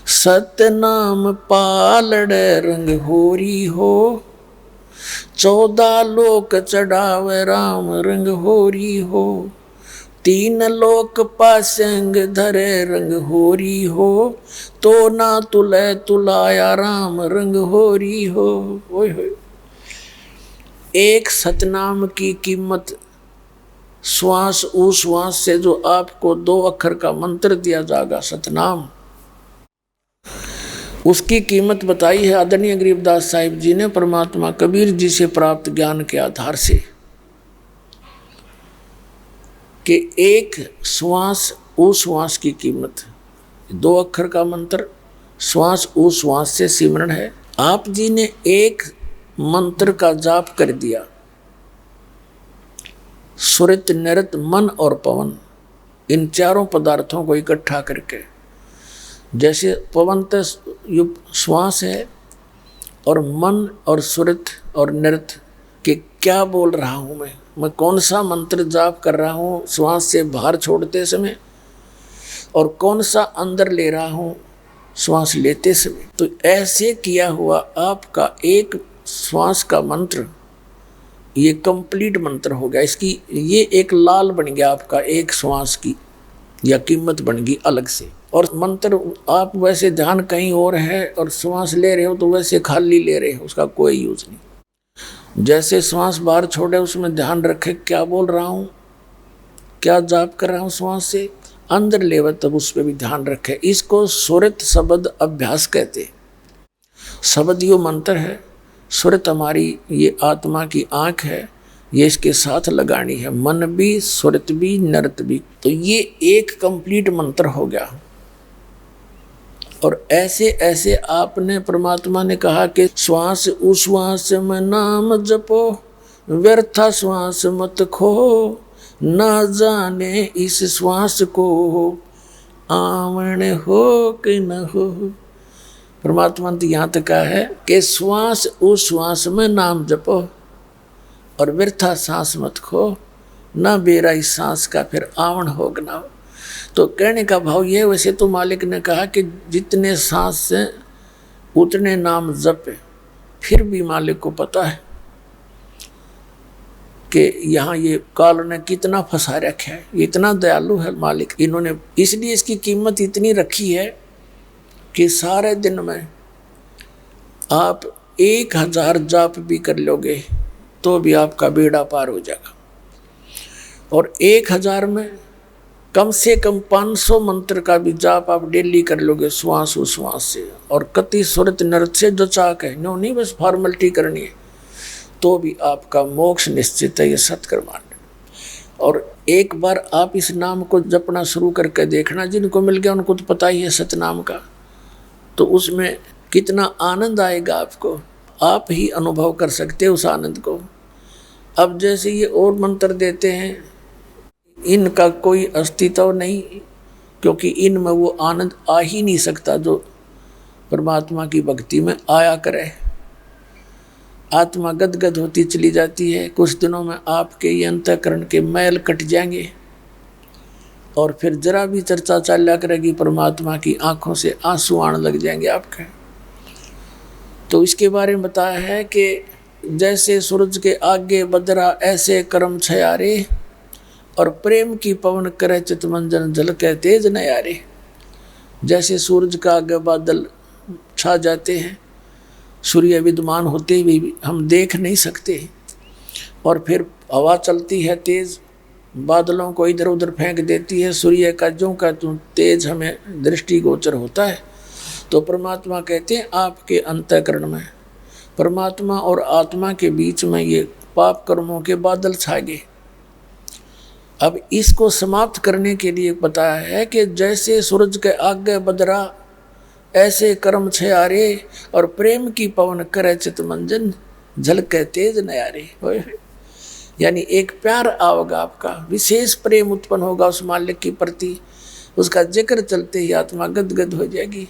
Satnam parlour रंग होरी हो, 14 लोक चढ़ावे राम रंग होरी हो, 3 लोक पासंग धरे रंग होरी हो, तो ना तुले तुलाया राम रंग होरी हो। ओए होए, एक सतनाम की कीमत, श्वास उश्वास से जो आपको 2 अक्षर का मंत्र दिया जाएगा सतनाम, उसकी कीमत बताई है आदरणीय गरीबदास साहिब जी ने परमात्मा कबीर जी से प्राप्त ज्ञान के आधार से, कि एक श्वास उश्वास की कीमत, 2 अक्षर का मंत्र श्वास उश्वास से सिमरण है। आप जी ने एक मंत्र का जाप कर दिया, सुरत नृत मन और पवन, इन चारों पदार्थों को इकट्ठा करके, जैसे पवन तो श्वास है और मन और सुरत और नृत्य के क्या बोल रहा हूँ मैं कौन सा मंत्र जाप कर रहा हूँ श्वास से बाहर छोड़ते समय, और कौन सा अंदर ले रहा हूँ श्वास लेते समय। तो ऐसे किया हुआ आपका एक श्वास का मंत्र ये कंप्लीट मंत्र हो गया। इसकी ये एक लाल बन गया आपका एक श्वास की, या कीमत बन गई अलग से। और मंत्र आप वैसे ध्यान कहीं और है और श्वास ले रहे हो तो वैसे खाली ले रहे हो, उसका कोई यूज नहीं। जैसे श्वास बाहर छोड़े उसमें ध्यान रखे क्या बोल रहा हूँ, क्या जाप कर रहा हूँ श्वास से, अंदर लेवे तब उस पर भी ध्यान रखे। इसको सुरत शब्द अभ्यास कहते। शब्द यो मंत्र है, सुरत हमारी ये आत्मा की आँख है, ये इसके साथ लगानी है, मन भी सुरत भी नृत्य भी। तो ये एक कंप्लीट मंत्र हो गया। और ऐसे ऐसे आपने परमात्मा ने कहा कि श्वास उश्वास में नाम जपो, व्यर्था श्वास मत खो, ना जाने इस श्वास को आवन हो कि न हो। परमात्मा ने यहाँ तक कहा है कि श्वास उश्वास में नाम जपो और व्यर्था सांस मत खो, ना बेरा इस सांस का फिर आवन हो कि ना हो। तो कहने का भाव ये, वैसे तो मालिक ने कहा कि जितने सांस से उतने नाम जपे, फिर भी मालिक को पता है कि यहाँ ये काल ने कितना फंसा रखा है, इतना दयालु है मालिक। इन्होंने इसलिए इसकी कीमत इतनी रखी है कि सारे दिन में आप 1000 जाप भी कर लोगे तो भी आपका बेड़ा पार हो जाएगा। और 1000 में कम से कम 500 मंत्र का भी जाप आप डेली कर लोगे श्वास उश्वास से, और कति सुरत नृत्य से जो चाक है, नो नहीं बस फॉर्मेलिटी करनी है, तो भी आपका मोक्ष निश्चित है, ये सत्कर्मांड। और एक बार आप इस नाम को जपना शुरू करके देखना, जिनको मिल गया उनको तो पता ही है सतनाम का, तो उसमें कितना आनंद आएगा आपको, आप ही अनुभव कर सकते हो उस आनंद को। अब जैसे ये और मंत्र देते हैं, इनका कोई अस्तित्व नहीं, क्योंकि इनमें वो आनंद आ ही नहीं सकता जो परमात्मा की भक्ति में आया करे। आत्मा गदगद होती चली जाती है, कुछ दिनों में आपके ये अंतःकरण के मैल कट जाएंगे और फिर जरा भी चर्चा चला करेगी परमात्मा की, आंखों से आंसू आने लग जाएंगे आपके। तो इसके बारे में बताया है कि जैसे सूरज के आगे बदरा ऐसे कर्म छयारे, और प्रेम की पवन करे चितमंजन झलके तेज नयारे। जैसे सूरज का आगे बादल छा जाते हैं, सूर्य विद्यमान होते हुए भी हम देख नहीं सकते, और फिर हवा चलती है तेज, बादलों को इधर उधर फेंक देती है, सूर्य का ज्यों का त्यों तेज हमें दृष्टिगोचर होता है। तो परमात्मा कहते हैं आपके अंतःकरण में, परमात्मा और आत्मा के बीच में ये पाप कर्मों के बादल छा गए। अब इसको समाप्त करने के लिए बताया है कि जैसे सूरज के आगे बदरा ऐसे कर्म छयारे, और प्रेम की पवन करे चितमंजन झलके तेज नयारे। यानी एक प्यार आओगा, आपका विशेष प्रेम उत्पन्न होगा उस मालिक के प्रति, उसका जिक्र चलते ही आत्मा गदगद हो जाएगी।